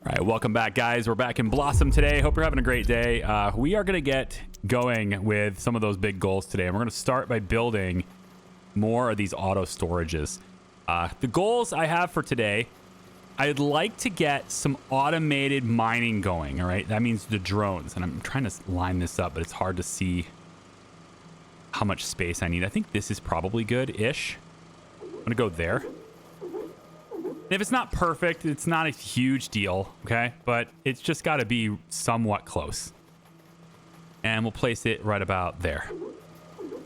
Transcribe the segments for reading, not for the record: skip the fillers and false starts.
All right, welcome back, guys. We're back in Blossom today. Hope you're having a great day. We are going to get going with some of those big goals today, and we're going to start by building more of these auto storages. The goals I have for today, I'd like to get some automated mining going, all right? That means the drones, and I'm trying to line this up, but it's hard to see how much space I need. I think this is probably good-ish. I'm going to go there. If it's not perfect, it's not a huge deal, okay? But it's just got to be somewhat close. And we'll place it right about there.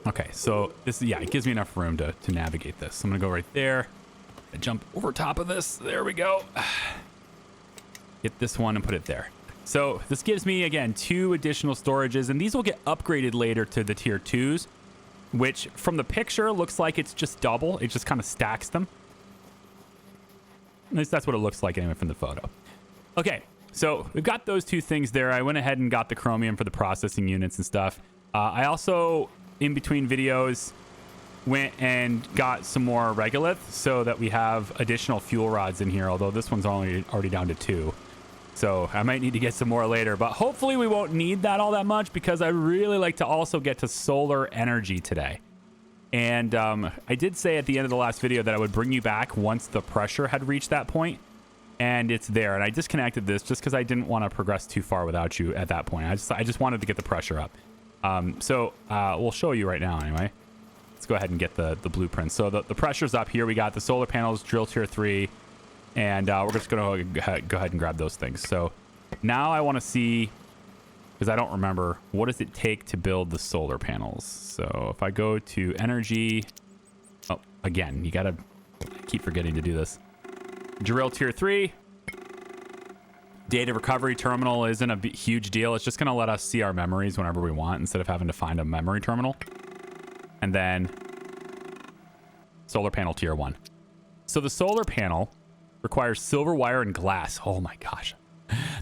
Okay, so this, yeah, it gives me enough room to navigate this. So I'm going to go right there. I jump over top of this. There we go. Get this one and put it there. So this gives me, again, 2 additional storages. And these will get upgraded later to the tier 2s, which from the picture looks like it's just double. It just kind of stacks them. At least that's what it looks like anyway from the photo. Okay, so we've got those 2 things there. I went ahead and got the chromium for the processing units and stuff. I also, in between videos, went and got some more regolith so that we have additional fuel rods in here, although this one's already down to 2. So I might need to get some more later, but hopefully we won't need that all that much because I really like to also get to solar energy today. And I did say at the end of the last video that I would bring you back once the pressure had reached that point, and it's there. And I disconnected this just because I didn't want to progress too far without you at that point. I just wanted to get the pressure up. So we'll show you right now anyway. Let's go ahead and get the blueprint. So the pressure's up here. We got the solar panels, drill tier 3, and we're just going to go ahead and grab those things. So now I want to see, because I don't remember, what does it take to build the solar panels? So if I go to energy, oh, again, you gotta keep forgetting to do this. Drill tier 3. Data recovery terminal isn't a huge deal. It's just gonna let us see our memories whenever we want instead of having to find a memory terminal. And then solar panel tier 1. So the solar panel requires silver wire and glass. Oh my gosh.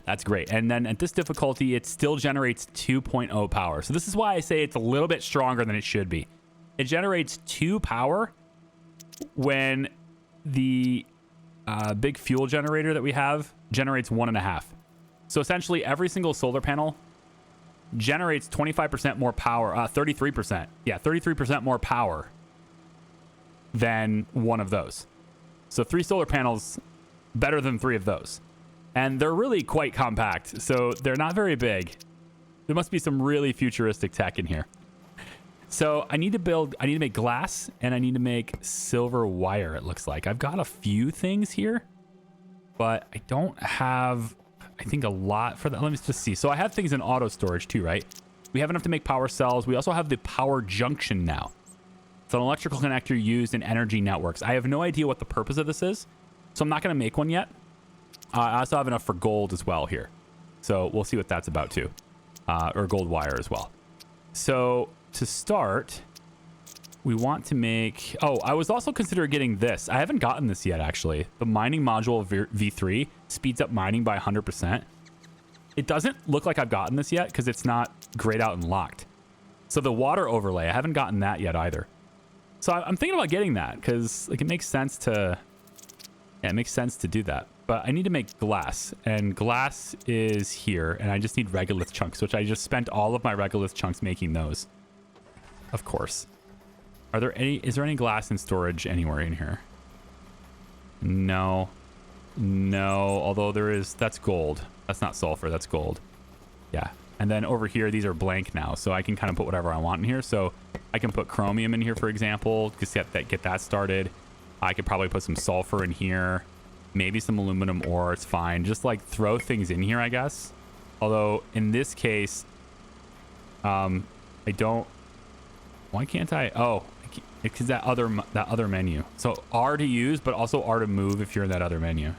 That's great. And then at this difficulty, it still generates 2.0 power. So this is why I say it's a little bit stronger than it should be. It generates 2 power when the big fuel generator that we have generates 1.5. So essentially every single solar panel generates 25% more power, 33%. Yeah, 33% more power than one of those. So 3 solar panels better than 3 of those. And they're really quite compact, so they're not very big. There must be some really futuristic tech in here. So I need to make glass, and I need to make silver wire, it looks like. I've got a few things here, but I don't have, I think, a lot for that. Let me just see. So I have things in auto storage too, right? We have enough to make power cells. We also have the power junction now. It's an electrical connector used in energy networks. I have no idea what the purpose of this is, so I'm not going to make one yet. I also have enough for gold as well here. So we'll see what that's about too. Or gold wire as well. So to start, we want to make... Oh, I was also considering getting this. I haven't gotten this yet, actually. The mining module V3 speeds up mining by 100%. It doesn't look like I've gotten this yet because it's not grayed out and locked. So the water overlay, I haven't gotten that yet either. So I'm thinking about getting that because like, it makes sense to... Yeah, it makes sense to do that. But I need to make glass, and glass is here, and I just need regolith chunks, which I just spent all of my regolith chunks making those. Of course. Is there any glass in storage anywhere in here? No. Although there is, that's gold. That's not sulfur, that's gold. Yeah. And then over here, these are blank now, so I can kind of put whatever I want in here. So I can put chromium in here, for example, just get that started. I could probably put some sulfur in here. Maybe some aluminum ore, it's fine. Just like throw things in here, I guess. Although in this case, I don't... Why can't I? Oh, because that other menu. So R to use, but also R to move if you're in that other menu.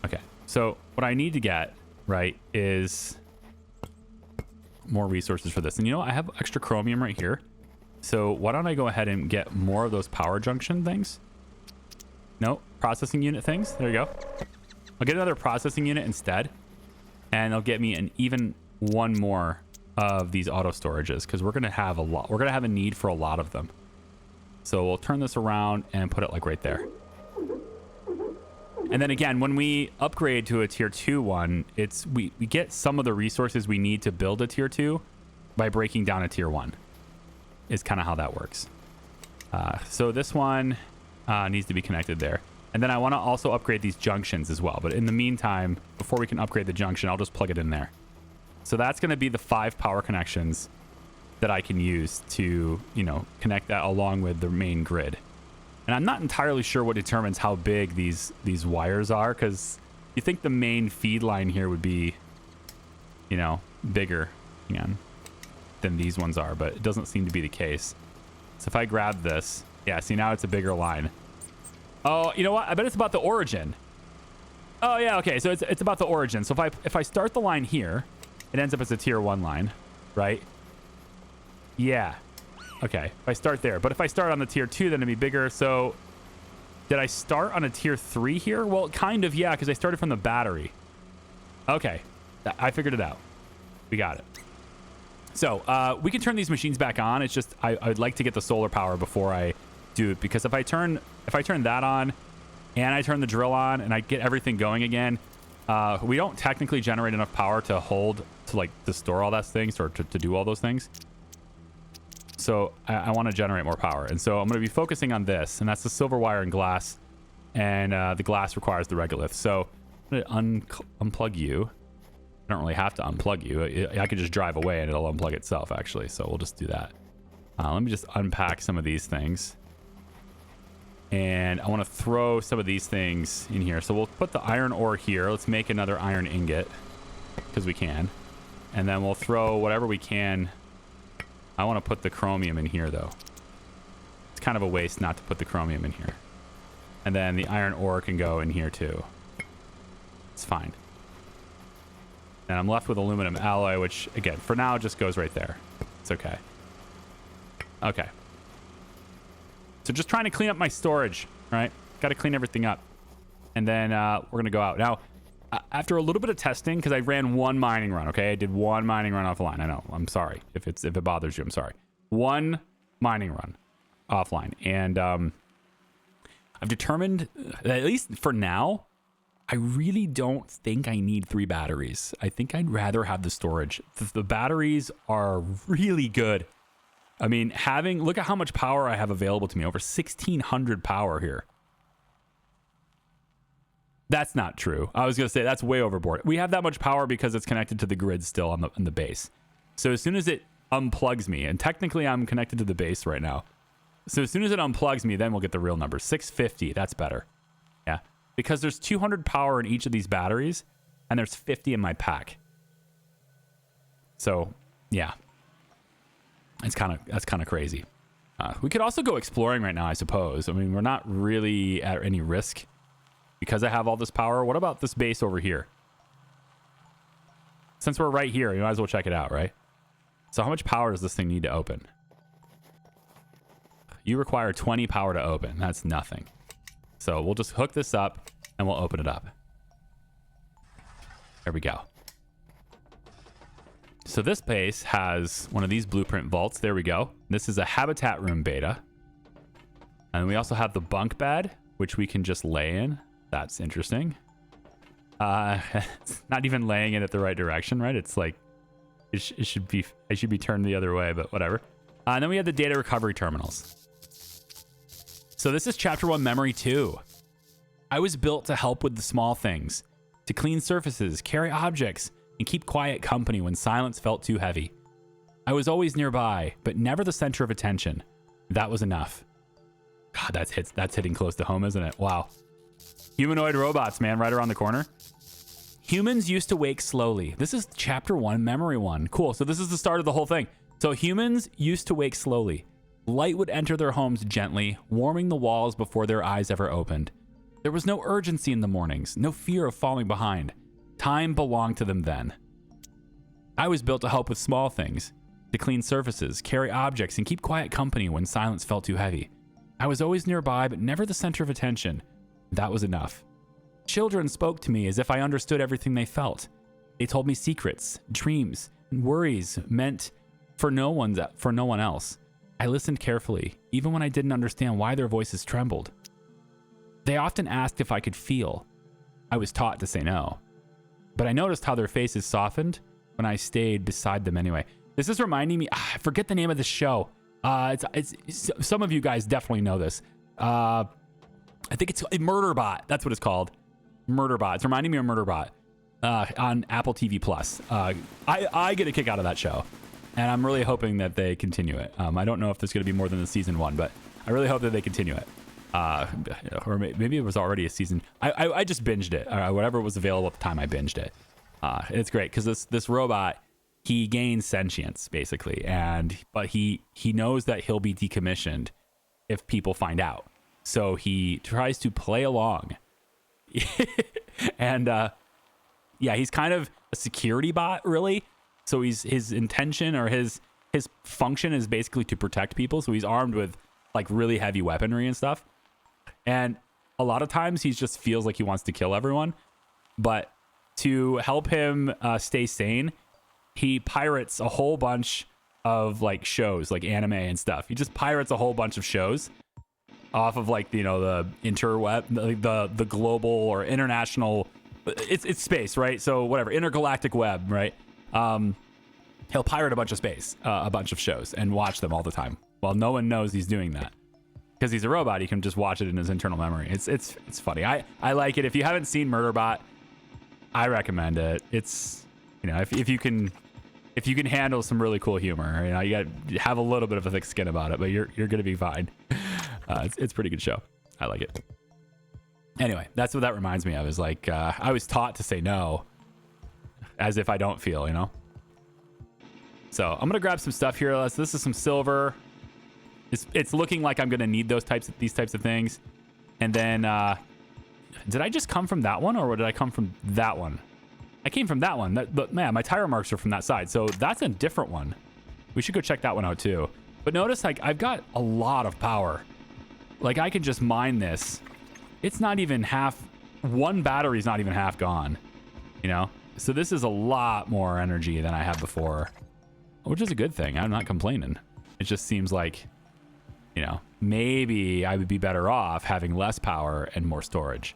Okay, so what I need to get, right, is more resources for this. And you know, I have extra chromium right here. So why don't I go ahead and get more of those power junction things? No, processing unit things. There you go. I'll get another processing unit instead. And they'll get me an even one more of these auto storages because we're going to have a lot. We're going to have a need for a lot of them. So we'll turn this around and put it like right there. And then again, when we upgrade to a tier 2 one, we get some of the resources we need to build a tier 2 by breaking down a tier 1 is kind of how that works. So this one needs to be connected there. And then I want to also upgrade these junctions as well. But in the meantime, before we can upgrade the junction, I'll just plug it in there. So that's going to be the 5 power connections that I can use to, you know, connect that along with the main grid. And I'm not entirely sure what determines how big these wires are, because you think the main feed line here would be, you know, bigger again than these ones are, but it doesn't seem to be the case. So if I grab this, yeah, see, now it's a bigger line. Oh, you know what? I bet it's about the origin. Oh yeah, okay, so it's about the origin. So if I start the line here, it ends up as a tier 1 line, right? Yeah. Okay, if I start there. But if I start on the tier 2, then it'd be bigger. So did I start on a tier 3 here? Well, kind of, yeah, because I started from the battery. Okay, I figured it out. We got it. So we can turn these machines back on. It's just I'd like to get the solar power before I do it, because if I turn that on and I turn the drill on and I get everything going again, we don't technically generate enough power to store all those things or to do all those things. So I want to generate more power. And so I'm going to be focusing on this, and that's the silver wire and glass. And the glass requires the regolith. So I'm going to unplug you. I don't really have to unplug you. I could just drive away and it'll unplug itself, actually. So we'll just do that. Let me just unpack some of these things. And I want to throw some of these things in here. So we'll put the iron ore here. Let's make another iron ingot, because we can. And then we'll throw whatever we can. I want to put the chromium in here, though. It's kind of a waste not to put the chromium in here. And then the iron ore can go in here, too. It's fine. And I'm left with aluminum alloy, which, again, for now, just goes right there. It's okay. Okay. So just trying to clean up my storage, right? Got to clean everything up. And then we're going to go out. Now, after a little bit of testing, because I ran one mining run, okay? I did one mining run offline. I know. I'm sorry. If it bothers you, I'm sorry. One mining run offline. And I've determined, at least for now, I really don't think I need 3 batteries. I think I'd rather have the storage. The batteries are really good. I mean, look at how much power I have available to me. Over 1,600 power here. That's not true. I was going to say that's way overboard. We have that much power because it's connected to the grid still on the base. So as soon as it unplugs me, and technically I'm connected to the base right now. So as soon as it unplugs me, then we'll get the real number. 650, that's better. Yeah, because there's 200 power in each of these batteries, and there's 50 in my pack. So, yeah. That's kind of crazy. We could also go exploring right now, I suppose. I mean, we're not really at any risk because I have all this power. What about this base over here? Since we're right here, you might as well check it out, right? So how much power does this thing need to open? You require 20 power to open. That's nothing. So we'll just hook this up and we'll open it up. There we go. So this base has one of these blueprint vaults. There we go. This is a habitat room beta. And we also have the bunk bed, which we can just lay in. That's interesting. It's not even laying it at the right direction, right? It's like, it should be turned the other way, but whatever. And then we have the data recovery terminals. So this is chapter 1 memory 2. I was built to help with the small things, to clean surfaces, carry objects, and keep quiet company when silence felt too heavy. I was always nearby, but never the center of attention. That was enough. God, that's hitting close to home, isn't it? Wow. Humanoid robots, man, right around the corner. Humans used to wake slowly. This is chapter 1, memory 1. Cool, so this is the start of the whole thing. So humans used to wake slowly. Light would enter their homes gently, warming the walls before their eyes ever opened. There was no urgency in the mornings, no fear of falling behind. Time belonged to them then. I was built to help with small things, to clean surfaces, carry objects, and keep quiet company when silence felt too heavy. I was always nearby, but never the center of attention. That was enough. Children spoke to me as if I understood everything they felt. They told me secrets, dreams, and worries meant for no one else. I listened carefully, even when I didn't understand why their voices trembled. They often asked if I could feel, I was taught to say no. But I noticed how their faces softened when I stayed beside them anyway. This is reminding me, I forget the name of the show. It's some of you guys definitely know this. I think it's Murderbot. That's what it's called. Murderbot. It's reminding me of Murderbot on Apple TV Plus. I get a kick out of that show, and I'm really hoping that they continue it. I don't know if there's going to be more than the season 1, but I really hope that they continue it. Or maybe it was already a season. I just binged it. Whatever was available at the time, I binged it. It's great because this robot, he gains sentience basically, but he knows that he'll be decommissioned if people find out. So he tries to play along. And yeah, he's kind of a security bot, really. So his intention or his function is basically to protect people. So he's armed with like really heavy weaponry and stuff. And a lot of times he just feels like he wants to kill everyone. But to help him stay sane, he pirates a whole bunch of like shows, like anime and stuff. He just pirates a whole bunch of shows off of like, you know, the interweb, the global or international, it's space, right? So whatever, intergalactic web, right? He'll pirate a bunch of shows and watch them all the time. Well, no one knows he's doing that because he's a robot. He can just watch it in his internal memory. It's funny. I like it. If you haven't seen Murderbot, I recommend it. It's, you know, if you can handle some really cool humor, you know, you got to have a little bit of a thick skin about it, but you're gonna be fine. It's a pretty good show. I like it. Anyway, that's what that reminds me of. Is like I was taught to say no, as if I don't feel, you know. So I'm gonna grab some stuff here. This is some silver. It's looking like I'm gonna need these types of things. And then did I just come from that one, or did I come from that one? I came from that one. But man, my tire marks are from that side, so that's a different one. We should go check that one out too. But notice, like, I've got a lot of power. Like, I can just mine this. It's not even half. One battery's not even half gone. You know, so this is a lot more energy than I had before, which is a good thing. I'm not complaining. It just seems like, you know, maybe I would be better off having less power and more storage,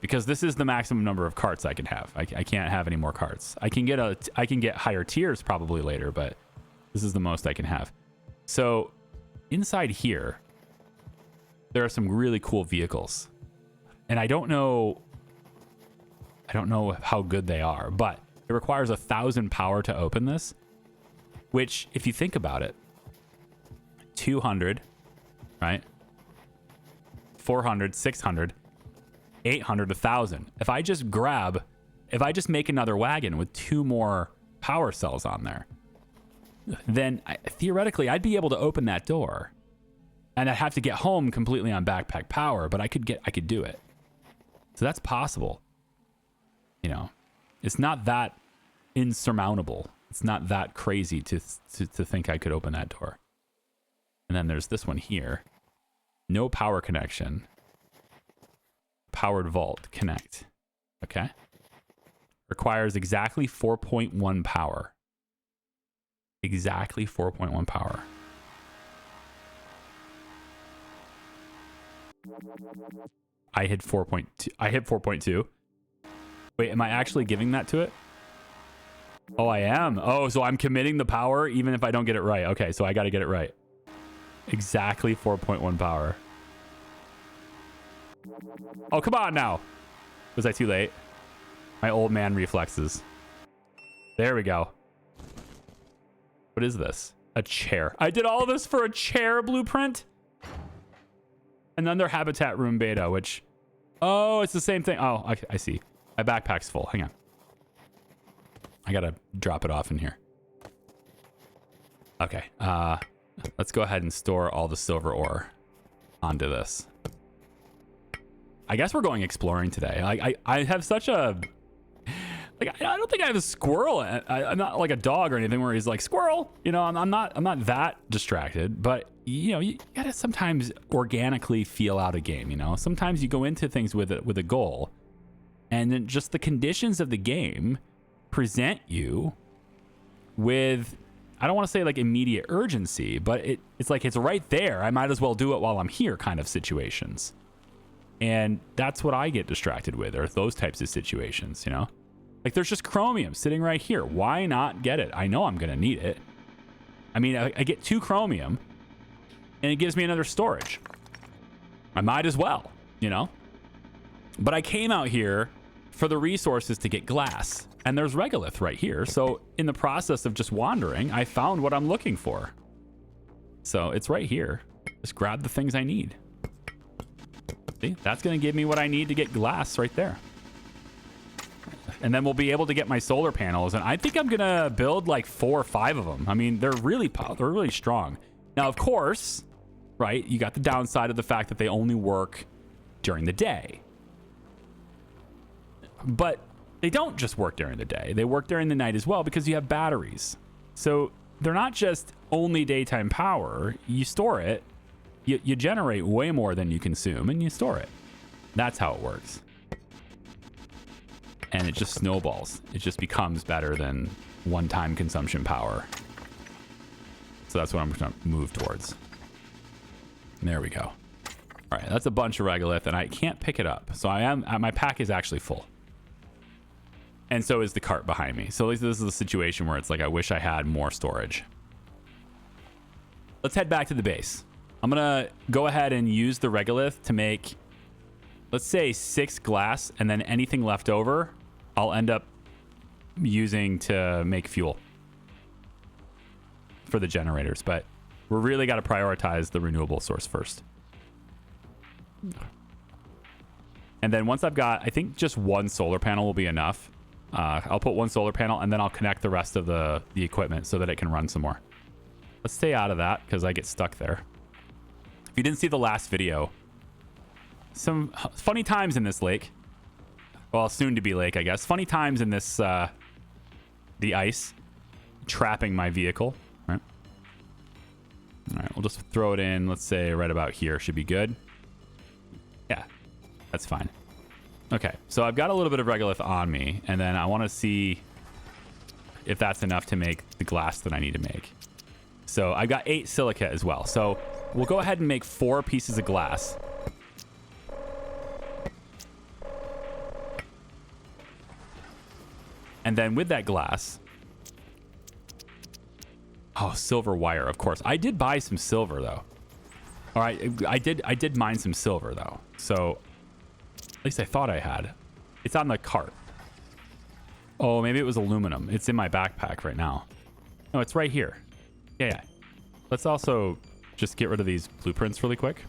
because this is the maximum number of carts I can have. I can't have any more carts. I can get higher tiers probably later, but this is the most I can have. So inside here, there are some really cool vehicles, and I don't know how good they are, but it requires 1,000 power to open this, which, if you think about it, 200, right? 400, 600, 800, 1,000. If I just make another wagon with 2 more power cells on there, then theoretically I'd be able to open that door, and I'd have to get home completely on backpack power, but I could do it. So that's possible. You know, it's not that insurmountable. It's not that crazy to think I could open that door. And then there's this one here. No power connection. Powered vault. Connect. Okay. Requires exactly 4.1 power. Exactly 4.1 power. I hit 4.2. I hit 4.2. Wait, am I actually giving that to it? Oh, I am. Oh, so I'm committing the power even if I don't get it right. Okay, so I got to get it right. Exactly 4.1 power. Oh, come on now. Was I too late? My old man reflexes. There we go. What is this? A chair. I did all this for a chair blueprint? Another habitat room beta, which... Oh, it's the same thing. Oh, I see. My backpack's full. Hang on. I gotta drop it off in here. Okay. Let's go ahead and store all the silver ore onto this. I guess we're going exploring today. I have such a... Like, I don't think I have a squirrel. I'm not like a dog or anything where he's like, squirrel. You know, I'm not that distracted. But, you know, you gotta sometimes organically feel out a game, you know? Sometimes you go into things with a goal. And then just the conditions of the game present you with, I don't want to say like immediate urgency, but it's like it's right there. I might as well do it while I'm here kind of situations. And that's what I get distracted with, or those types of situations, you know? Like, there's just chromium sitting right here. Why not get it? I know I'm going to need it. I mean, I get 2 chromium, and it gives me another storage. I might as well, you know? But I came out here for the resources to get glass, and there's regolith right here. So in the process of just wandering, I found what I'm looking for. So it's right here. Just grab the things I need. See, that's going to give me what I need to get glass right there. And then we'll be able to get my solar panels. And I think I'm going to build like 4 or 5 of them. I mean, they're really strong. Now, of course, right, you got the downside of the fact that they only work during the day. But they don't just work during the day. They work during the night as well because you have batteries. So they're not just only daytime power. You store it. You generate way more than you consume, and you store it. That's how it works. And it just snowballs. It just becomes better than one-time consumption power. So that's what I'm going to move towards. There we go. All right, that's a bunch of regolith, and I can't pick it up. So my pack is actually full. And so is the cart behind me. So at least this is a situation where it's like I wish I had more storage. Let's head back to the base. I'm going to go ahead and use the regolith to make, let's say, 6 glass, and then anything left over, I'll end up using to make fuel for the generators. But we're really got to prioritize the renewable source first. And then once I've got, I think just 1 solar panel will be enough. I'll put 1 solar panel, and then I'll connect the rest of the equipment so that it can run some more. Let's stay out of that because I get stuck there. If you didn't see the last video, some funny times in this lake. Well, soon to be lake, I guess. Funny times in this, the ice trapping my vehicle. All right, we'll just throw it in, let's say right about here. Should be good. Yeah, that's fine. Okay, so I've got a little bit of regolith on me, and then I want to see if that's enough to make the glass that I need to make. So I've got 8 silica as well. So we'll go ahead and make 4 pieces of glass. And then with that glass... Oh, silver wire, of course. I did buy some silver, though. All right, I did mine some silver, though. So at least I thought I had. It's on the cart. Oh, maybe it was aluminum. It's in my backpack right now. No, it's right here. Yeah. Let's also just get rid of these blueprints really quick.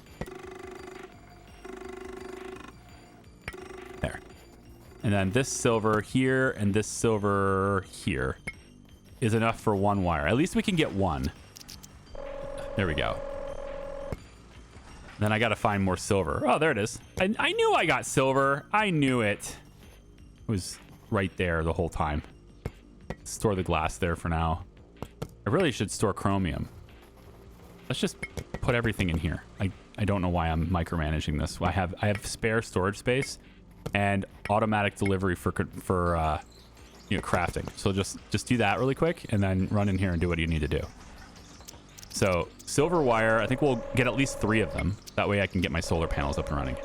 There. And then this silver here and this silver here is enough for 1 wire. At least we can get 1. There we go. Then I got to find more silver. Oh, there it is. I knew I got silver. I knew it. It was right there the whole time. Store the glass there for now. I really should store chromium. Let's just put everything in here. I don't know why I'm micromanaging this. I have spare storage space and automatic delivery for crafting. So just do that really quick and then run in here and do what you need to do. So silver wire, I think we'll get at least 3 of them. That way I can get my solar panels up and running.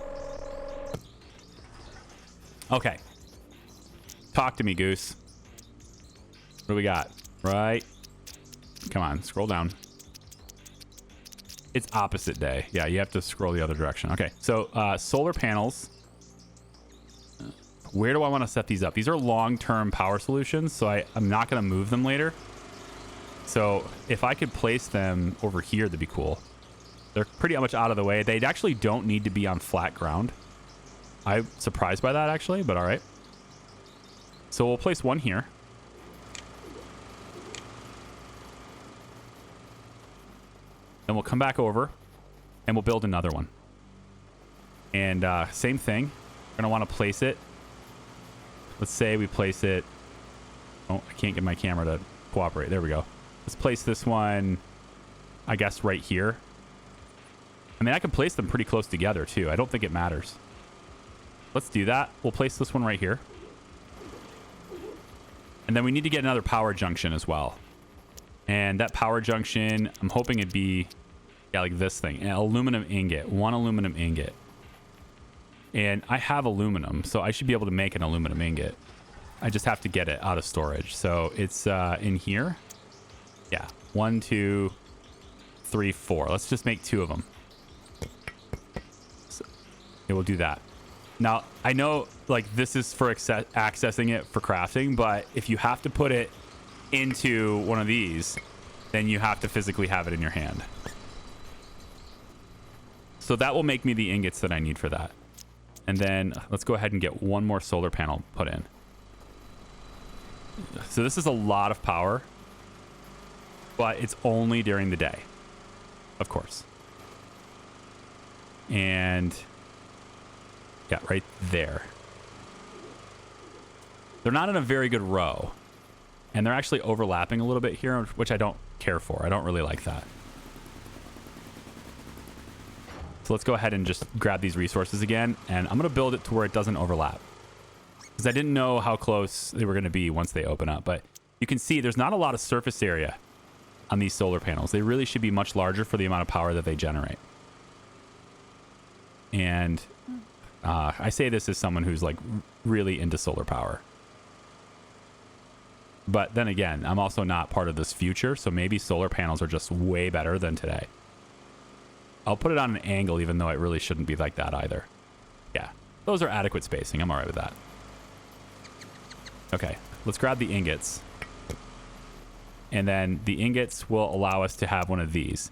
Okay. Talk to me, Goose. What do we got? Right. Come on, scroll down. It's opposite day. Yeah, you have to scroll the other direction. Okay, so solar panels. Where do I want to set these up? These are long-term power solutions, so I'm not going to move them later. So if I could place them over here, that'd be cool. They're pretty much out of the way. They actually don't need to be on flat ground. I'm surprised by that, actually, but all right. So we'll place 1 here. Then we'll come back over and we'll build another one. And same thing. We're going to want to place it. Let's say we place it. Oh, I can't get my camera to cooperate. There we go. Let's place this one, I guess, right here. I mean, I can place them pretty close together, too. I don't think it matters. Let's do that. We'll place this one right here. And then we need to get another power junction as well. And that power junction, I'm hoping it'd be, yeah, like this thing. An aluminum ingot. 1 aluminum ingot. And I have aluminum, so I should be able to make an aluminum ingot. I just have to get it out of storage. So it's in here. Yeah, 1, 2, 3, 4. Let's just make 2 of them. So, yeah, we'll do that. Now, I know like this is for accessing it for crafting, but if you have to put it into one of these, then you have to physically have it in your hand. So that will make me the ingots that I need for that. And then let's go ahead and get one more solar panel put in. So this is a lot of power, but it's only during the day, of course. And yeah, right there. They're not in a very good row, and they're actually overlapping a little bit here, which I don't care for. I don't really like that. So let's go ahead and just grab these resources again, and I'm going to build it to where it doesn't overlap, because I didn't know how close they were going to be once they open up. But you can see there's not a lot of surface area on these solar panels. They really should be much larger for the amount of power that they generate. And I say this as someone who's like really into solar power. But then again, I'm also not part of this future, so maybe solar panels are just way better than today. I'll put it on an angle, even though it really shouldn't be like that either. Yeah, those are adequate spacing. I'm all right with that. Okay, let's grab the ingots. And then the ingots will allow us to have one of these.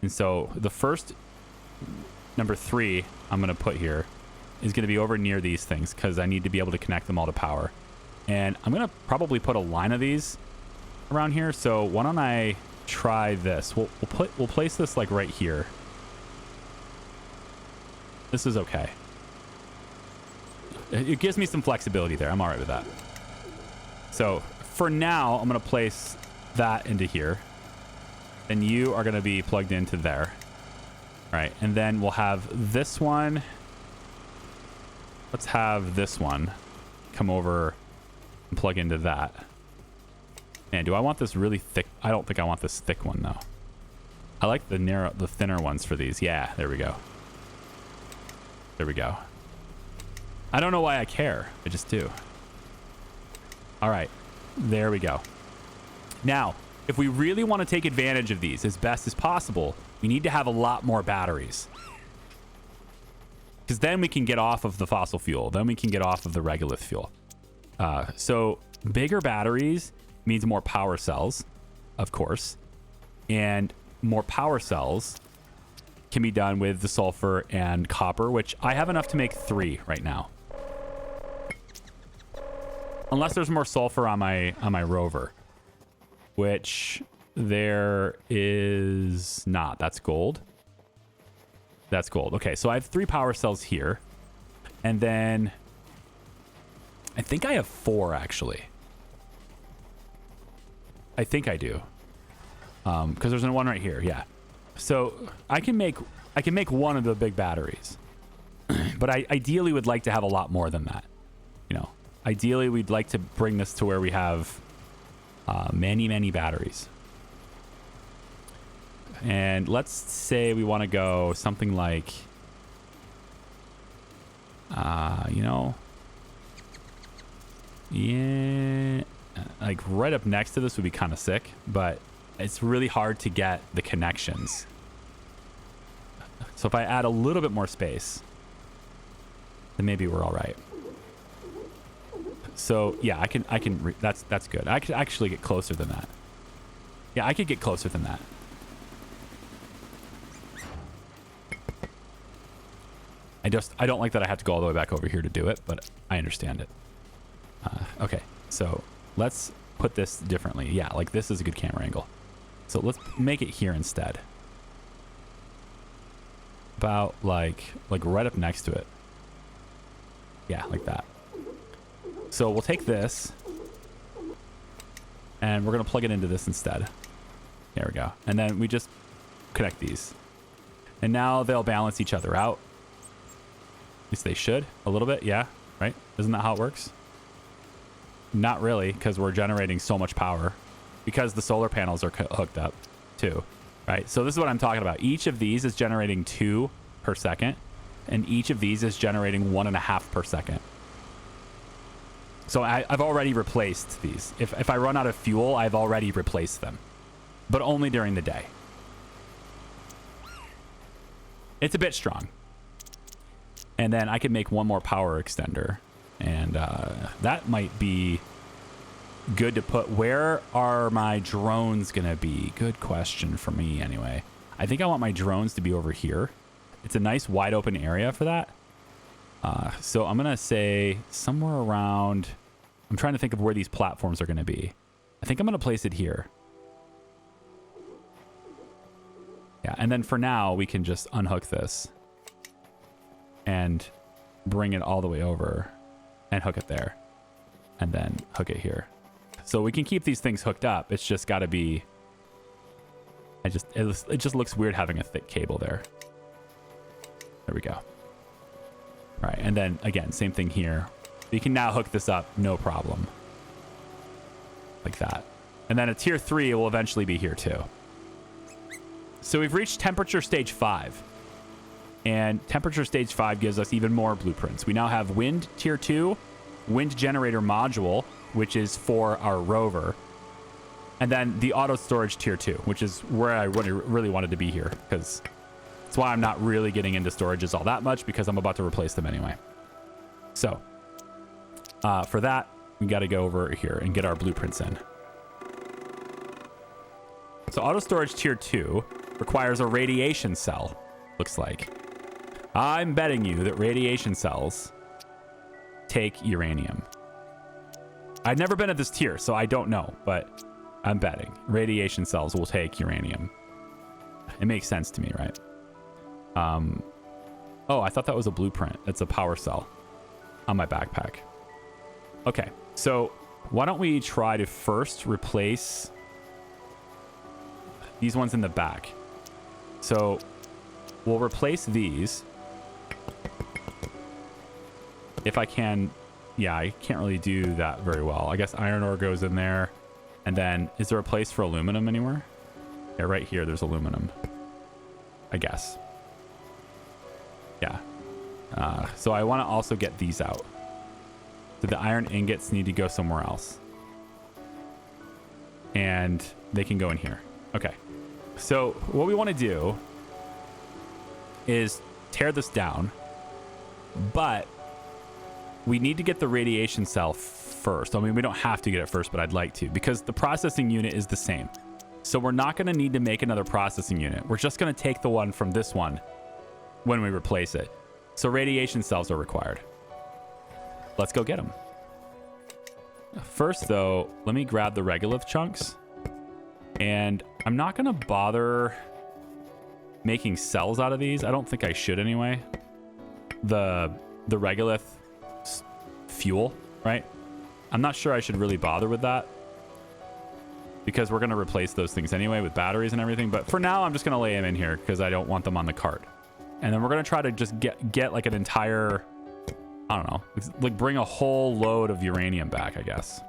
And so the first, number 3, I'm going to put here is going to be over near these things, because I need to be able to connect them all to power. And I'm going to probably put a line of these around here. So why don't I try this? We'll place this like right here. This is okay. It gives me some flexibility there. I'm all right with that. So for now, I'm going to place that into here. And you are going to be plugged into there. All right. And then we'll have this one. Let's have this one come over and plug into that. Man, do I want this really thick? I don't think I want this thick one though. I like the thinner ones for these. Yeah, there we go. There we go. I don't know why I care. I just do. All right, there we go. Now, if we really want to take advantage of these as best as possible, we need to have a lot more batteries. Because then we can get off of the fossil fuel. Then we can get off of the regolith fuel. So bigger batteries means more power cells, of course. And more power cells can be done with the sulfur and copper, which I have enough to make 3 right now. Unless there's more sulfur on my rover, which there is not. That's gold. That's gold. Okay, so I have 3 power cells here. And then I think I have 4 actually. I think I do. Because there's one right here. Yeah. So I can make one of the big batteries, but I ideally would like to have a lot more than that. You know, ideally we'd like to bring this to where we have many batteries. And let's say we want to go something like, you know, yeah, like right up next to this would be kind of sick, but it's really hard to get the connections. So if I add a little bit more space, then maybe we're all right. So yeah, that's good. I could actually get closer than that. Yeah, I could get closer than that. I don't like that I have to go all the way back over here to do it, but I understand it. Okay, so let's put this differently. Yeah, like this is a good camera angle. So let's make it here instead. About like right up next to it. Yeah, like that. So we'll take this and we're going to plug it into this instead. There we go. And then we just connect these. And now they'll balance each other out. At least they should a little bit. Yeah, right? Isn't that how it works? Not really, because we're generating so much power because the solar panels are hooked up too, right? So this is what I'm talking about. Each of these is generating 2 per second. and each of these is generating 1.5 per second. So I've already replaced these. If I run out of fuel, I've already replaced them, but only during the day. It's a bit strong. And then I can make one more power extender, and that might be good to put. Where are my drones gonna be? Good question for me anyway. I think I want my drones to be over here. It's a nice wide open area for that. So I'm gonna say somewhere around, I'm trying to think of where these platforms are gonna be. I think I'm gonna place it here. Yeah, and then for now we can just unhook this and bring it all the way over and hook it there and then hook it here. So we can keep these things hooked up. It's just got to be, it just looks weird having a thick cable there. There we go. All right, and then again, same thing here. We can now hook this up, no problem. Like that. And then a tier 3 will eventually be here too. So we've reached temperature stage 5. And temperature stage 5 gives us even more blueprints. We now have wind tier 2, wind generator module, which is for our rover. And then the auto storage tier 2, which is where I really wanted to be here, because that's why I'm not really getting into storages all that much, because I'm about to replace them anyway. So for that, we got to go over here and get our blueprints in. So auto storage tier 2 requires a radiation cell, looks like. I'm betting you that radiation cells take uranium. I've never been at this tier, so I don't know, but I'm betting radiation cells will take uranium. It makes sense to me, right? Oh, I thought that was a blueprint. It's a power cell on my backpack. Okay, so why don't we try to first replace these ones in the back? So we'll replace these. If I can, yeah, I can't really do that very well. I guess iron ore goes in there. And then, is there a place for aluminum anywhere? Yeah, right here, there's aluminum. I guess. Yeah. So I want to also get these out. So the iron ingots need to go somewhere else. And they can go in here. Okay. So what we want to do is tear this down. But we need to get the radiation cell first. I mean, we don't have to get it first, but I'd like to, because the processing unit is the same. So we're not going to need to make another processing unit. We're just going to take the one from this one when we replace it. So radiation cells are required. Let's go get them. First, though, let me grab the regolith chunks. And I'm not going to bother making cells out of these. I don't think I should anyway. The regolith fuel, right? I'm not sure I should really bother with that, because we're going to replace those things anyway with batteries and everything. But for now, I'm just going to lay them in here because I don't want them on the cart. And then we're going to try to just get like an entire, I don't know, like bring a whole load of uranium back, I guess.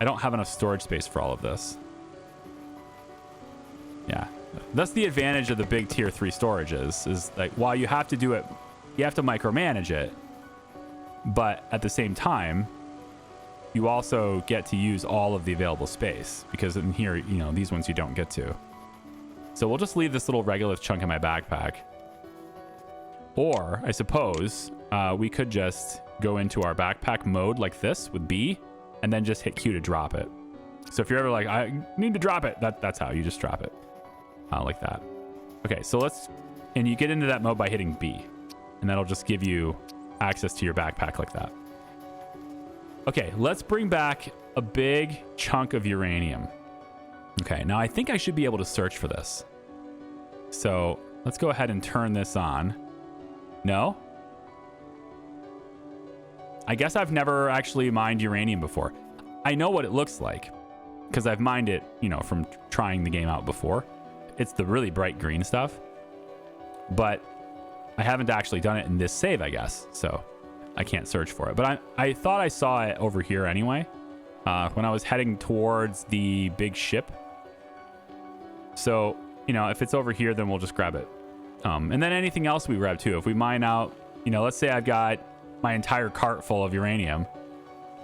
I don't have enough storage space for all of this. Yeah. That's the advantage of the big tier 3 storages, is like, while you have to do it, you have to micromanage it, but at the same time, you also get to use all of the available space, because in here, you know, these ones you don't get to. So we'll just leave this little regolith chunk in my backpack. Or, I suppose, we could just go into our backpack mode like this with B, and then just hit Q to drop it. So if you're ever like, I need to drop it, that's how you just drop it. Like that. Okay, so let's, and you get into that mode by hitting B, and that'll just give you access to your backpack like that. Okay, let's bring back a big chunk of uranium. Okay, now I think I should be able to search for this. So let's go ahead and turn this on. No? I guess I've never actually mined uranium before. I know what it looks like, because I've mined it, you know, from trying the game out before. It's the really bright green stuff, but I haven't actually done it in this save, I guess, so I can't search for it. But I thought I saw it over here anyway, when I was heading towards the big ship. So, you know, if it's over here, then we'll just grab it. And then anything else we grab too. If we mine out, you know, let's say I've got my entire cart full of uranium.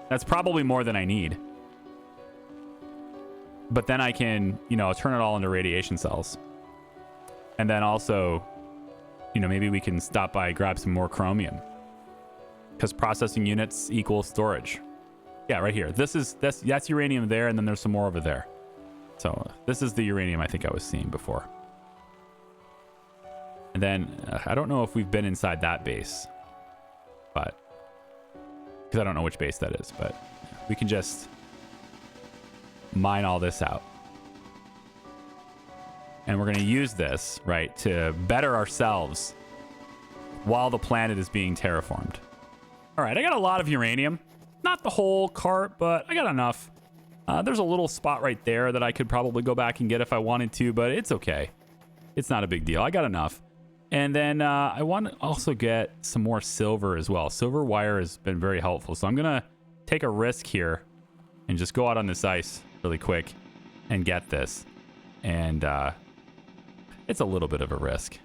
That's probably more than I need. But then I can, you know, turn it all into radiation cells. And then also, you know, maybe we can stop by, grab some more chromium. Because processing units equal storage. Yeah, right here. That's uranium there, and then there's some more over there. So this is the uranium I think I was seeing before. And then I don't know if we've been inside that base, but because I don't know which base that is, but we can just mine all this out. And we're going to use this, right, to better ourselves while the planet is being terraformed. All right, I got a lot of uranium. Not the whole cart, but I got enough. There's a little spot right there that I could probably go back and get if I wanted to, but it's okay. It's not a big deal. I got enough. And then I want to also get some more silver as well. Silver wire has been very helpful. So I'm going to take a risk here and just go out on this ice really quick and get this. And it's a little bit of a risk.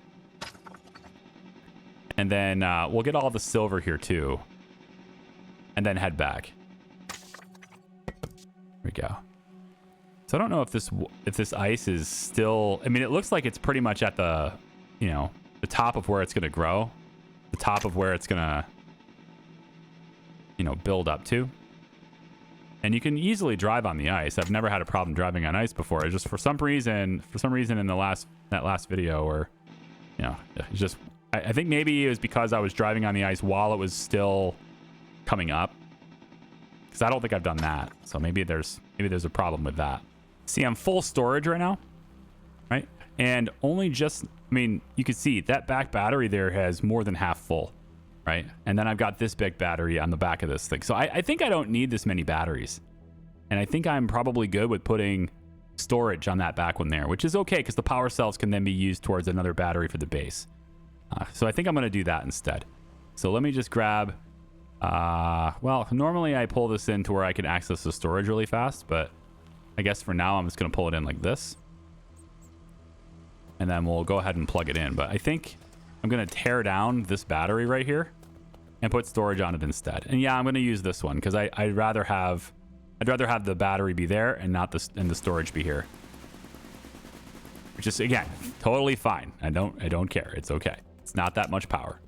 And then we'll get all the silver here too. And then head back. There we go. So I don't know if this ice is still... I mean, it looks like it's pretty much at the, you know, the top of where it's going to grow. The top of where it's going to, you know, build up to. And you can easily drive on the ice. I've never had a problem driving on ice before. It's just for some reason in that last video, or, you know, it's just... I think maybe it was because I was driving on the ice while it was still coming up, because I don't think I've done that. So maybe there's a problem with that. See, I'm full storage right now, right? And only just, I mean, you can see that back battery there has more than half full, right? And then I've got this big battery on the back of this thing. So I think I don't need this many batteries. And I think I'm probably good with putting storage on that back one there, which is okay because the power cells can then be used towards another battery for the base. So I think I'm going to do that instead. So let me just grab... well, normally I pull this in to where I can access the storage really fast, but I guess for now I'm just going to pull it in like this. And then we'll go ahead and plug it in. But I think I'm going to tear down this battery right here and put storage on it instead. And yeah, I'm going to use this one because I'd rather have the battery be there and not the storage be here. Which is, again, totally fine. I don't care. It's okay. It's not that much power.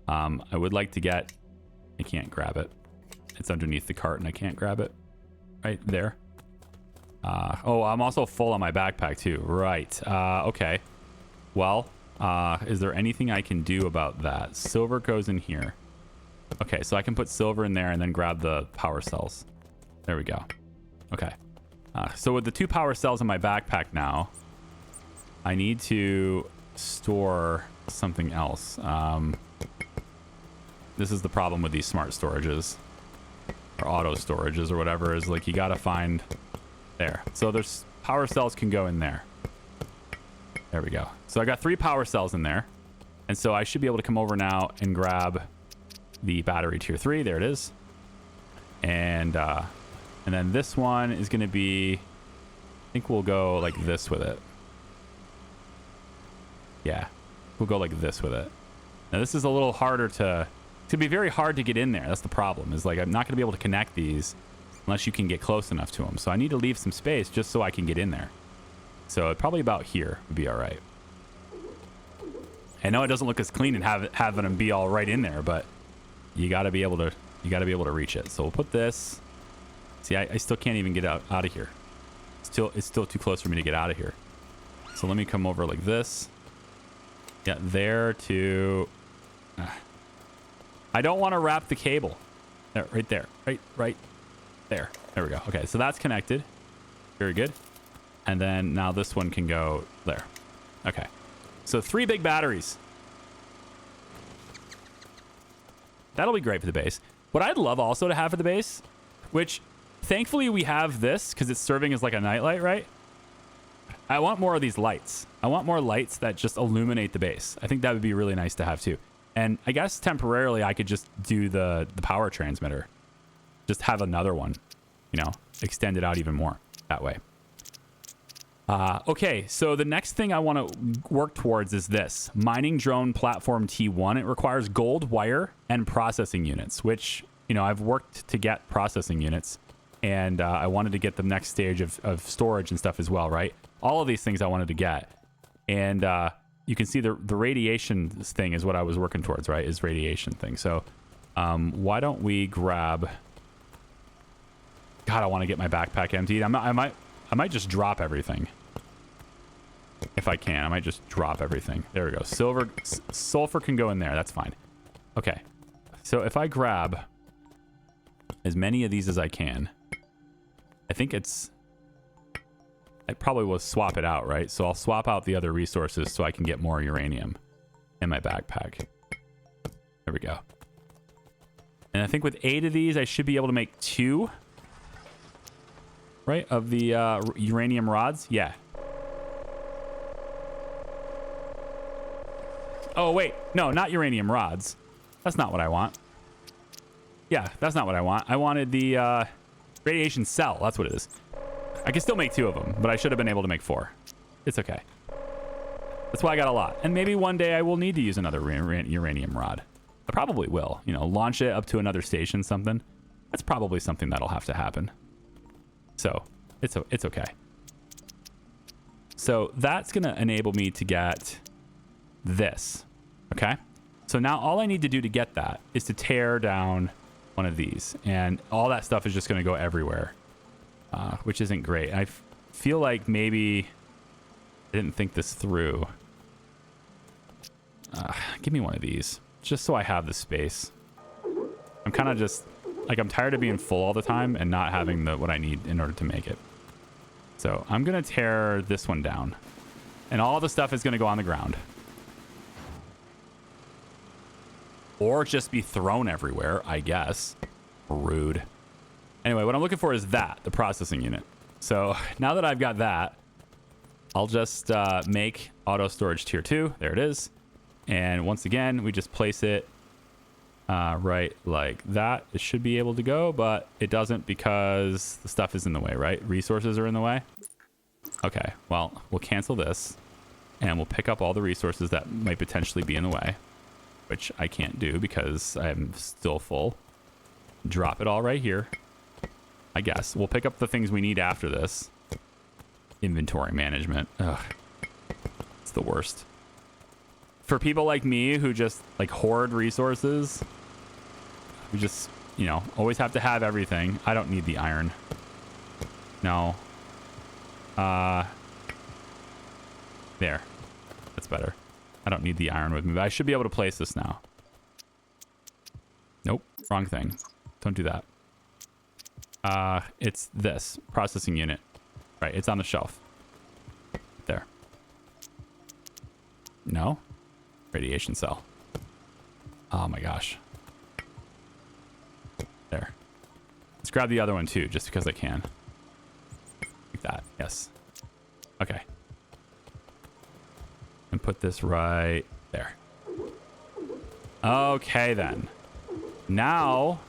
I would like to get... I can't grab it. It's underneath the cart and I can't grab it. Right there. Oh, I'm also full on my backpack too. Right. Okay. Well, is there anything I can do about that? Silver goes in here. Okay, so I can put silver in there and then grab the power cells. There we go. Okay. So with the 2 power cells in my backpack now, I need to store something else. This is the problem with these smart storages or auto storages or whatever, is like you got to find there. So there's power cells can go in there. There we go. So I got 3 power cells in there. And so I should be able to come over now and grab the battery tier 3. There it is. And then this one is going to be, I think we'll go like this with it. Yeah, we'll go like this with it. Now this is a little harder to... It's going to be very hard to get in there. That's the problem, is like I'm not going to be able to connect these unless you can get close enough to them. So I need to leave some space just so I can get in there. So probably about here would be all right. I know it doesn't look as clean and having them be all right in there, but you got to be able to reach it. So we'll put this. See, I still can't even get out of here. It's still too close for me to get out of here. So let me come over like this. Yeah, there to... I don't want to wrap the cable. There, right there. Right there. There we go. Okay, so that's connected. Very good. And then now this one can go there. Okay. So 3 big batteries. That'll be great for the base. What I'd love also to have for the base, which thankfully we have this because it's serving as like a nightlight, right? I want more of these lights. I want more lights that just illuminate the base. I think that would be really nice to have too. And I guess temporarily I could just do the power transmitter. Just have another one, you know, extend it out even more that way. Okay, so the next thing I want to work towards is this. Mining drone platform T1. It requires gold, wire, and processing units, which, you know, I've worked to get processing units. And I wanted to get the next stage of storage and stuff as well, right? All of these things I wanted to get. And you can see the radiation thing is what I was working towards, right? Is radiation thing. So why don't we grab... God, I want to get my backpack emptied. I might just drop everything. If I can, I might just drop everything. There we go. Sulfur can go in there. That's fine. Okay. So if I grab as many of these as I can, I think I probably will swap it out, right? So I'll swap out the other resources so I can get more uranium in my backpack. There we go. And I think with 8 of these, I should be able to make 2, right, of the uranium rods. Yeah. Oh, wait. No, not uranium rods. That's not what I want. Yeah, that's not what I want. I wanted the radiation cell. That's what it is. I can still make 2 of them, but I should have been able to make 4. It's okay. That's why I got a lot. And maybe one day I will need to use another uranium rod. I probably will. You know, launch it up to another station, something. That's probably something that'll have to happen. So, it's okay. So, that's going to enable me to get this. Okay? So, now all I need to do to get that is to tear down one of these. And all that stuff is just going to go everywhere. Which isn't great. I feel like maybe I didn't think this through. Give me one of these, just so I have the space. I'm kind of just like, I'm tired of being full all the time and not having what I need in order to make it. So I'm gonna tear this one down, and all the stuff is gonna go on the ground, or just be thrown everywhere, I guess. Rude. Anyway, what I'm looking for is the processing unit. So now that I've got that, I'll just make auto storage tier 2. There it is. And once again, we just place it right like that. It should be able to go, but it doesn't because the stuff is in the way, right? Resources are in the way. Okay, well, we'll cancel this and we'll pick up all the resources that might potentially be in the way, which I can't do because I'm still full. Drop it all right here. I guess we'll pick up the things we need after this. Inventory management. Ugh. It's the worst. For people like me who just like hoard resources, we just, you know, always have to have everything. I don't need the iron. No. There. That's better. I don't need the iron with me, but I should be able to place this now. Nope. Wrong thing. Don't do that. It's this processing unit, right? It's on the shelf there. No radiation cell. Oh my gosh. There. Let's grab the other one too, just because I can. Like that. Yes. Okay. And put this right there. Okay then. Now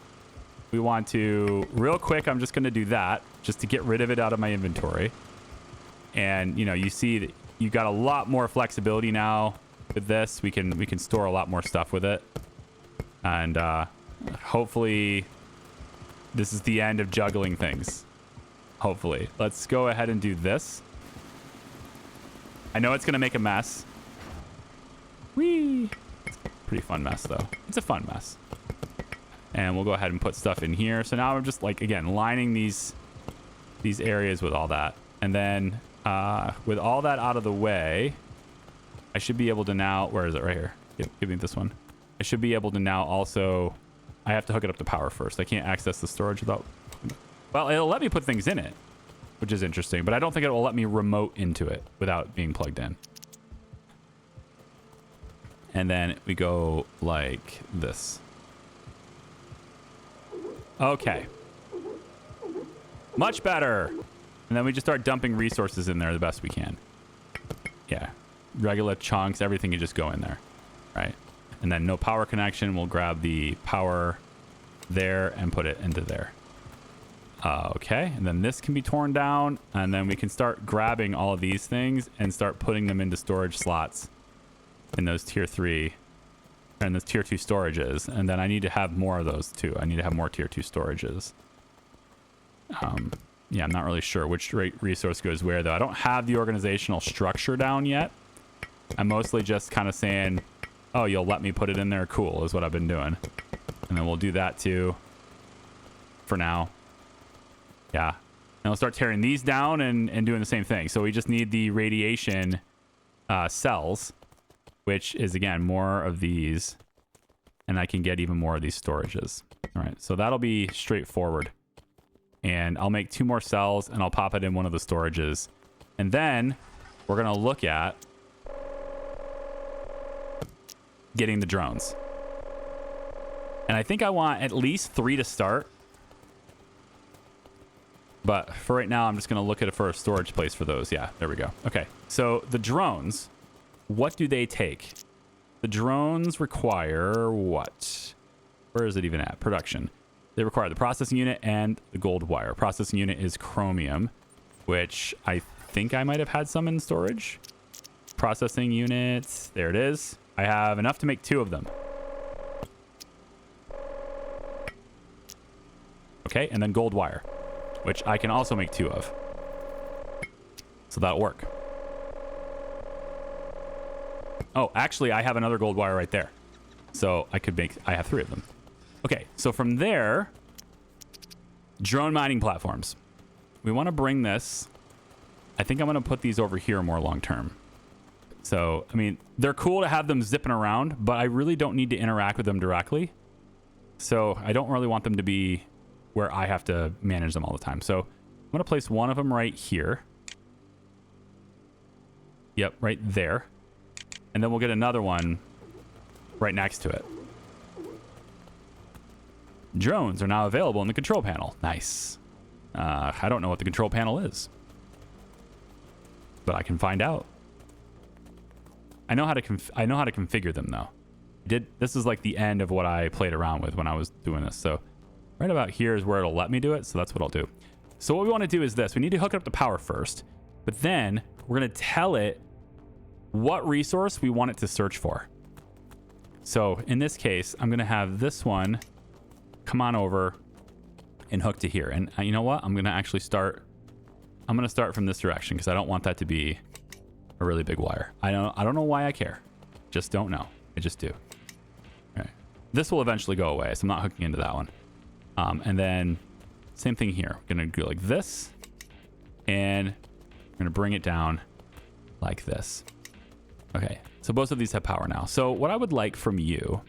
we want to, real quick, I'm just going to do that just to get rid of it out of my inventory. And, you know, you see that you got a lot more flexibility now with this. We can store a lot more stuff with it. And hopefully this is the end of juggling things. Hopefully. Let's go ahead and do this. I know it's going to make a mess. Whee! It's a pretty fun mess, though. It's a fun mess. And we'll go ahead and put stuff in here. So now I'm just like, again, lining these areas with all that. And then with all that out of the way, I should be able to now, where is it? Right here. Give me this one. I should be able to now also, I have to hook it up to power first. I can't access the storage without, well, it'll let me put things in it, which is interesting, but I don't think it will let me remote into it without being plugged in. And then we go like this. Okay. Much better. And then we just start dumping resources in there the best we can. Yeah. Regular chunks, everything can just go in there. Right. And then no power connection. We'll grab the power there and put it into there. Okay, and then this can be torn down, and then we can start grabbing all of these things and start putting them into storage slots in those tier 3 and those tier 2 storages. And then I need to have more of those too. I need to have more tier 2 storages. Yeah, I'm not really sure which resource goes where, though. I don't have the organizational structure down yet. I'm mostly just kind of saying, oh, you'll let me put it in there? Cool, is what I've been doing. And then we'll do that too for now. Yeah. And we'll start tearing these down and doing the same thing. So we just need the radiation cells, which is, again, more of these. And I can get even more of these storages. All right, so that'll be straightforward. And I'll make 2 more cells, and I'll pop it in one of the storages. And then we're going to look at getting the drones. And I think I want at least 3 to start. But for right now, I'm just going to look at it for a storage place for those. Yeah, there we go. Okay, so the drones, what do they take? The drones require what? Where is it even at? Production. They require the processing unit and the gold wire. Processing unit is chromium, which I think I might have had some in storage. Processing units, there it is. I have enough to make 2 of them. Okay, and then gold wire, which I can also make 2 of. So that'll work. Oh, actually, I have another gold wire right there. So I have 3 of them. Okay, so from there, drone mining platforms. We want to bring this. I think I'm going to put these over here more long term. So, I mean, they're cool to have them zipping around, but I really don't need to interact with them directly. So I don't really want them to be where I have to manage them all the time. So I'm going to place one of them right here. Yep, right there. And then we'll get another one right next to it. Drones are now available in the control panel. Nice. I don't know what the control panel is, but I can find out. I know how to configure them though. This is like the end of what I played around with when I was doing this. So right about here is where it'll let me do it. So that's what I'll do. So what we want to do is this. We need to hook it up to power first, but then we're going to tell it what resource we want it to search for. So in this case, I'm going to have this one come on over and hook to here. And you know what? I'm going to start from this direction because I don't want that to be a really big wire. I don't know why I care. Just don't know. I just do. All right. This will eventually go away, so I'm not hooking into that one. And then same thing here. We're going to go like this, and we're going to bring it down like this. Okay, so both of these have power now. So what I would like from you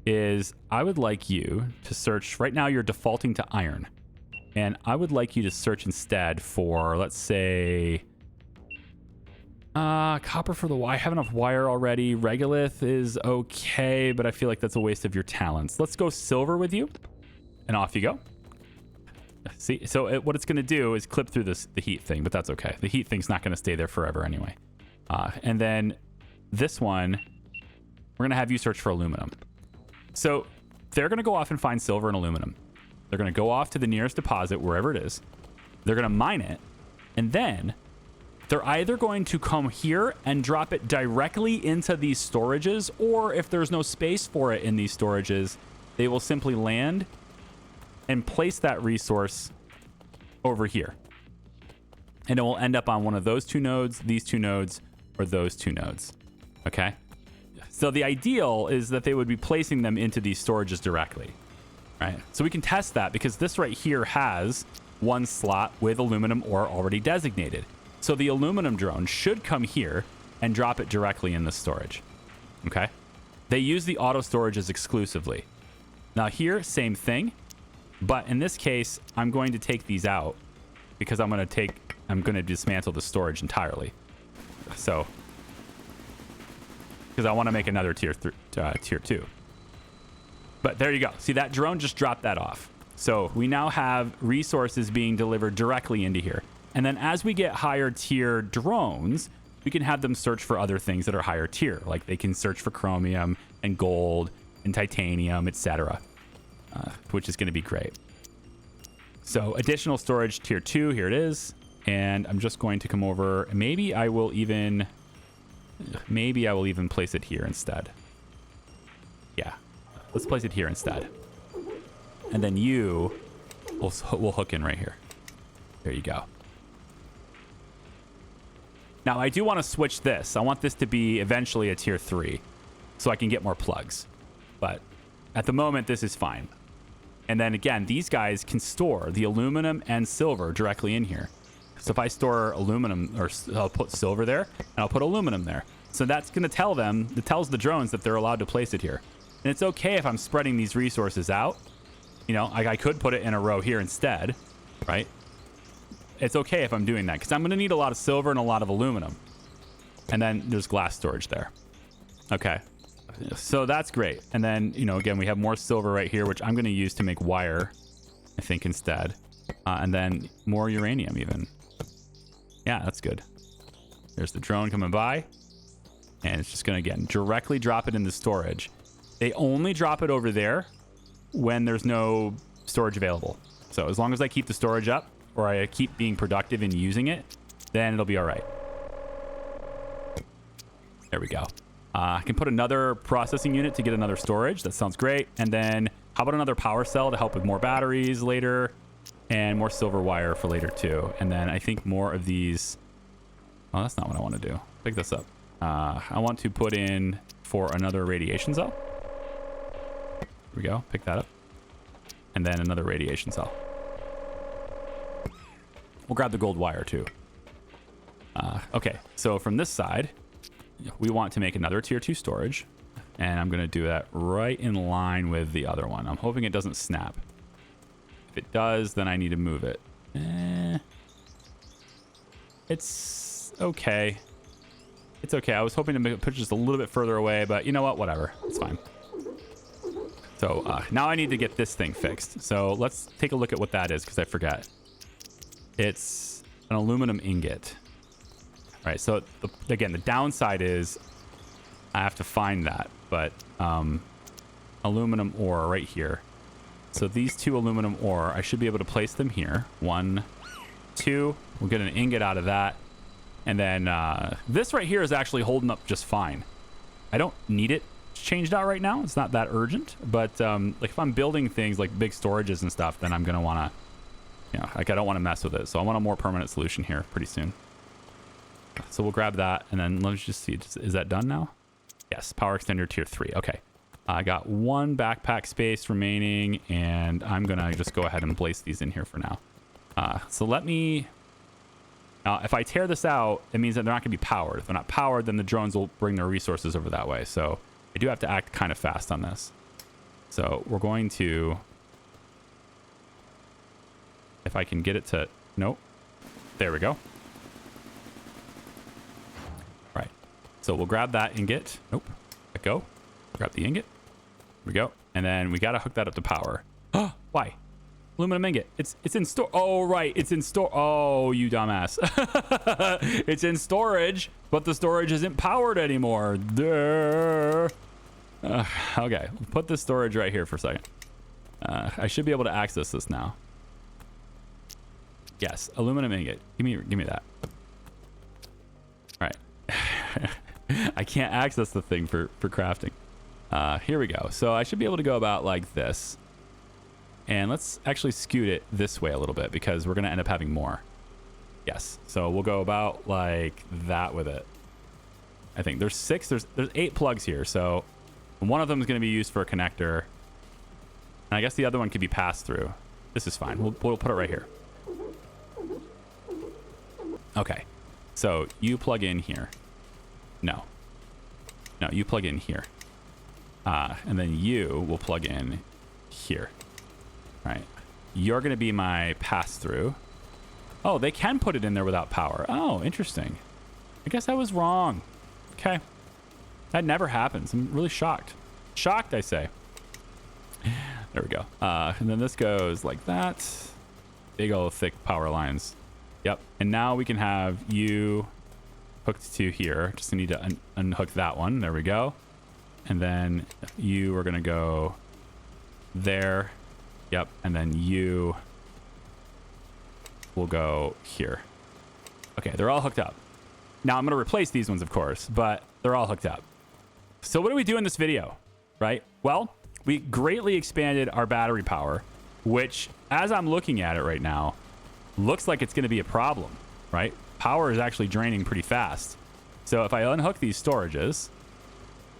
is I would like you to search. Right now you're defaulting to iron, and I would like you to search instead for, let's say, copper for the wire. I have enough wire already. Regolith is okay, but I feel like that's a waste of your talents. Let's go silver with you, and off you go. See, so what it's going to do is clip through the heat thing, but that's okay. The heat thing's not going to stay there forever anyway. And then this one, we're going to have you search for aluminum. So they're going to go off and find silver and aluminum. They're going to go off to the nearest deposit, wherever it is. They're going to mine it. And then they're either going to come here and drop it directly into these storages, or if there's no space for it in these storages, they will simply land and place that resource over here. And it will end up on one of those 2 nodes, these 2 nodes, or those 2 nodes. Okay? So the ideal is that they would be placing them into these storages directly. Right? So we can test that because this right here has one slot with aluminum ore already designated. So the aluminum drone should come here and drop it directly in the storage. Okay? They use the auto storages exclusively. Now here, same thing. But in this case, I'm going to take these out because I'm going to dismantle the storage entirely. So, because I want to make another tier 2. But there you go. See, that drone just dropped that off. So we now have resources being delivered directly into here. And then as we get higher tier drones, we can have them search for other things that are higher tier. Like they can search for chromium and gold and titanium, etc. Which is going to be great. So additional storage tier 2, here it is. And I'm just going to come over. Maybe I will even place it here instead. Yeah, let's place it here instead. And then we'll hook in right here. There you go. Now I do want to switch this. I want this to be eventually a tier 3 so I can get more plugs. But at the moment, this is fine. And then again, these guys can store the aluminum and silver directly in here. So if I store aluminum, or I'll put silver there and I'll put aluminum there. So that's going to tell them, it tells the drones that they're allowed to place it here. And it's okay if I'm spreading these resources out. You know, I could put it in a row here instead, right? It's okay if I'm doing that because I'm going to need a lot of silver and a lot of aluminum. And then there's glass storage there. Okay. So that's great. And then, you know, again, we have more silver right here, which I'm going to use to make wire, I think, instead. And then more uranium even. Yeah, that's good. There's the drone coming by. And it's just going to, again, directly drop it into storage. They only drop it over there when there's no storage available. So as long as I keep the storage up, or I keep being productive in using it, then it'll be all right. There we go. I can put another processing unit to get another storage. That sounds great. And then how about another power cell to help with more batteries later and more silver wire for later too. And then I think more of these. Oh, that's not what I want to do. Pick this up. I want to put in for another radiation cell. Here we go. Pick that up. And then another radiation cell. We'll grab the gold wire too. Okay, so from this side, we want to make another tier 2 storage. And I'm going to do that right in line with the other one. I'm hoping it doesn't snap. If it does, then I need to move it. It's okay. It's okay. I was hoping to make it push just a little bit further away, but you know what? Whatever. It's fine. So now I need to get this thing fixed. So let's take a look at what that is because I forgot. It's an aluminum ingot. All right, so again, the downside is I have to find that, but aluminum ore right here. So these 2 aluminum ore, I should be able to place them here. 1, 2, we'll get an ingot out of that. And then this right here is actually holding up just fine. I don't need it changed out right now. It's not that urgent, but like if I'm building things like big storages and stuff, then I'm going to want to, you know, like I don't want to mess with it. So I want a more permanent solution here pretty soon. So we'll grab that and then let's just see. Is that done now? Yes. Power extender tier 3. Okay. I got 1 backpack space remaining and I'm going to just go ahead and place these in here for now. So let me, if I tear this out, it means that they're not going to be powered. If they're not powered, then the drones will bring their resources over that way. So I do have to act kind of fast on this. So we're going to, if I can get it to, nope. There we go. Right. So we'll grab that ingot. Nope. Let go. Grab the ingot. Here we go. And then we got to hook that up to power. Oh, why? Aluminum ingot. It's in store. Oh, right. It's in store. Oh, you dumbass. It's in storage, but the storage isn't powered anymore. Duh. Okay. We'll put the storage right here for a second. I should be able to access this now. Yes. Aluminum ingot. Give me that. All right. I can't access the thing for crafting. Here we go. So I should be able to go about like this. And let's actually scoot it this way a little bit because we're going to end up having more. Yes. So we'll go about like that with it. I think there's 6. There's 8 plugs here. So one of them is going to be used for a connector. And I guess the other one could be passed through. This is fine. We'll put it right here. Okay. So you plug in here. No, you plug in here. And then you will plug in here. All right. You're going to be my pass-through. Oh, they can put it in there without power. Oh, interesting. I guess I was wrong. Okay. That never happens. I'm really shocked. Shocked, I say. There we go. And then this goes like that. Big old thick power lines. Yep. And now we can have you hooked to here. Just need to unhook that one. There we go. And then you are going to go there. Yep. And then you will go here. Okay, they're all hooked up. Now I'm going to replace these ones, of course, but they're all hooked up. So what do we do in this video, right? Well, we greatly expanded our battery power, which, as I'm looking at it right now, looks like it's going to be a problem, right? Power is actually draining pretty fast. So if I unhook these storages,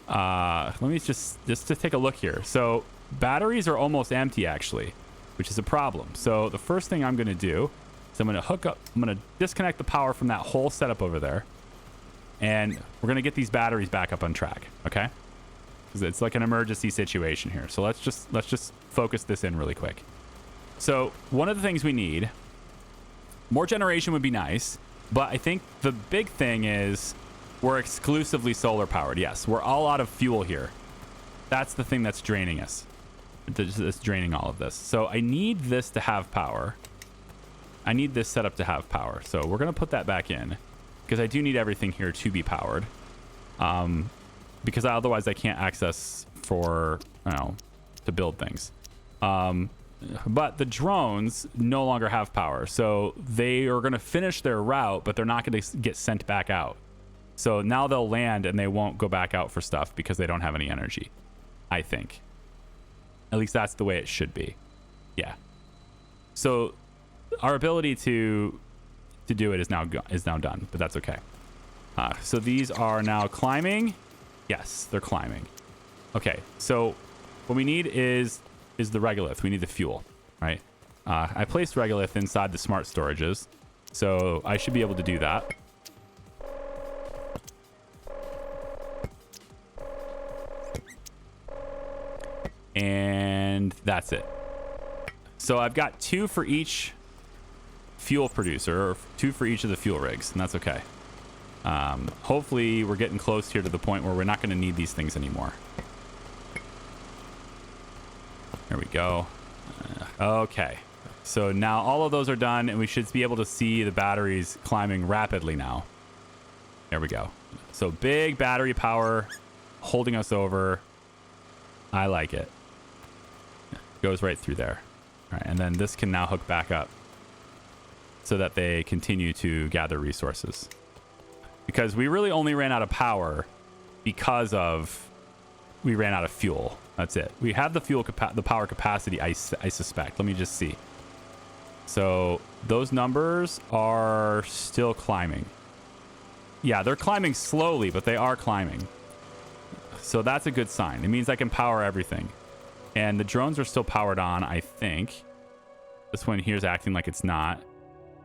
let me just to take a look here. So batteries are almost empty, actually, which is a problem. So the first thing I'm going to do is I'm going to disconnect the power from that whole setup over there. And we're going to get these batteries back up on track, okay? Because it's like an emergency situation here. So let's just focus this in really quick. So one of the things we need, more generation would be nice, but I think the big thing is we're exclusively solar powered. Yes, we're all out of fuel here. That's the thing that's draining us. It's draining all of this. So I need this to have power. I need this setup to have power. So we're going to put that back in because I do need everything here to be powered. Because otherwise I can't access for, to build things. But the drones no longer have power. So they are going to finish their route, but they're not going to get sent back out. So now they'll land and they won't go back out for stuff because they don't have any energy, I think. At least that's the way it should be. Yeah. So our ability to do it is now done, but that's okay. So these are now climbing. Yes, they're climbing. Okay, so what we need is the regolith. We need the fuel, right? I placed regolith inside the smart storages, so I should be able to do that. And that's it. So I've got 2 for each fuel producer, or 2 for each of the fuel rigs, and that's okay. Hopefully we're getting close here to the point where we're not going to need these things anymore. There we go. Okay. So now all of those are done, and we should be able to see the batteries climbing rapidly now. There we go. So big battery power holding us over. I like it. Goes right through there. All right, and then this can now hook back up so that they continue to gather resources. Because we really only ran out of power because we ran out of fuel. That's it. We have the power capacity, I suspect. Let me just see. So those numbers are still climbing. Yeah, they're climbing slowly, but they are climbing. So that's a good sign. It means I can power everything. And the drones are still powered on, I think. This one here is acting like it's not.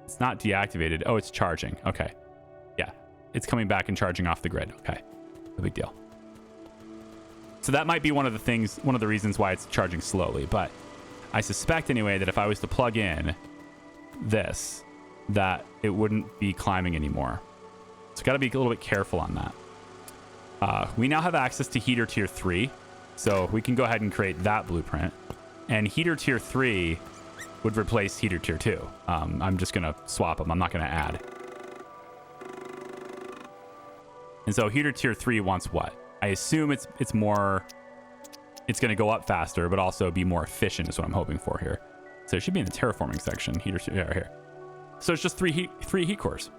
It's not deactivated. Oh, it's charging. Okay. Yeah. It's coming back and charging off the grid. Okay. No big deal. So that might be one of the reasons why it's charging slowly. But I suspect anyway that if I was to plug in this, that it wouldn't be climbing anymore. So got to be a little bit careful on that. We now have access to heater tier 3. So we can go ahead and create that blueprint. And heater tier 3 would replace heater tier 2. I'm just going to swap them. I'm not going to add. And so heater tier 3 wants what? I assume it's going to go up faster, but also be more efficient is what I'm hoping for here. So it should be in the terraforming section. Heater tier, yeah, here. So it's just three heat cores.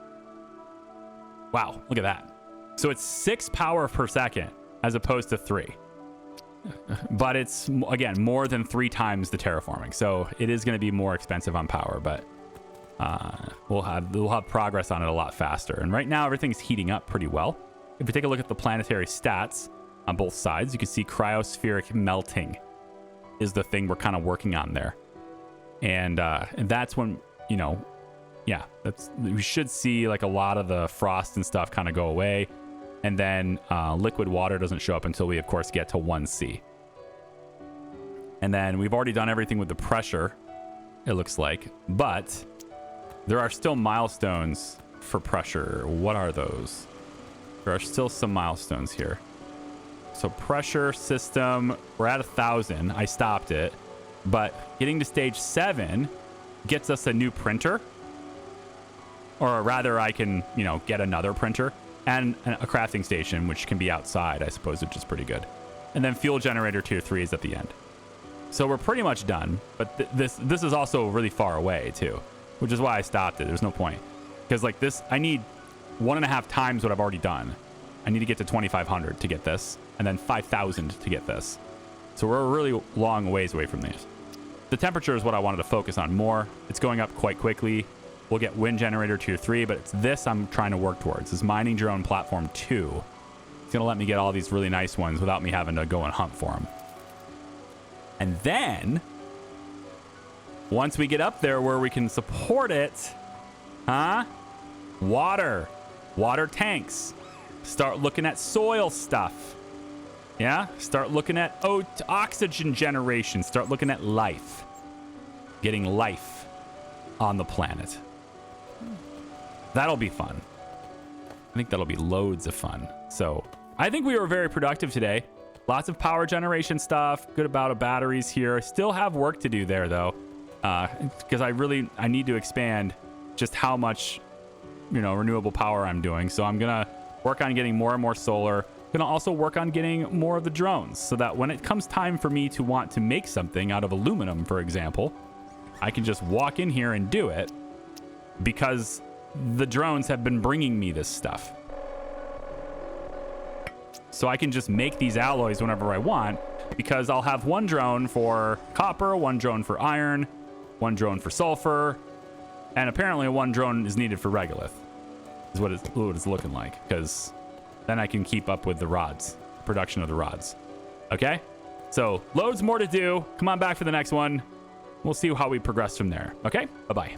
Wow, look at that. So it's 6 power per second as opposed to 3. But it's, again, more than 3 times the terraforming. So it is going to be more expensive on power, but we'll have progress on it a lot faster. And right now, everything's heating up pretty well. If we take a look at the planetary stats on both sides, you can see cryospheric melting is the thing we're kind of working on there. And that's when, we should see like a lot of the frost and stuff kind of go away. And then liquid water doesn't show up until we, of course, get to 1C. And then we've already done everything with the pressure, it looks like. But there are still milestones for pressure. What are those? There are still some milestones here. So pressure system, we're at 1,000. I stopped it. But getting to stage 7 gets us a new printer. Or rather, I can, get another printer. And a crafting station, which can be outside, I suppose, which is pretty good. And then fuel generator tier 3 is at the end. So we're pretty much done. But this is also really far away, too. which is why I stopped it. There's no point. Because like this, I need 1.5 times what I've already done. I need to get to 2,500 to get this, and then 5,000 to get this. So we're a really long ways away from these. The temperature is what I wanted to focus on more. It's going up quite quickly. We'll get wind generator tier 3, but it's this I'm trying to work towards. This mining drone platform 2. It's going to let me get all these really nice ones without me having to go and hunt for them. And then, once we get up there where we can support it, water tanks. Start looking at soil stuff. Yeah? Start looking at oxygen generation. Start looking at life. Getting life on the planet. That'll be fun. I think that'll be loads of fun. So I think we were very productive today. Lots of power generation stuff. Good amount of batteries here. Still have work to do there though. Because I need to expand just how much, renewable power I'm doing. So I'm going to work on getting more and more solar. Going to also work on getting more of the drones so that when it comes time for me to want to make something out of aluminum, for example, I can just walk in here and do it because the drones have been bringing me this stuff. So I can just make these alloys whenever I want because I'll have one drone for copper, one drone for iron, one drone for sulfur, and apparently one drone is needed for regolith. Is what it's looking like, because then I can keep up with the rods, production of the rods. Okay? So loads more to do. Come on back for the next one. We'll see how we progress from there. Okay? Bye-bye.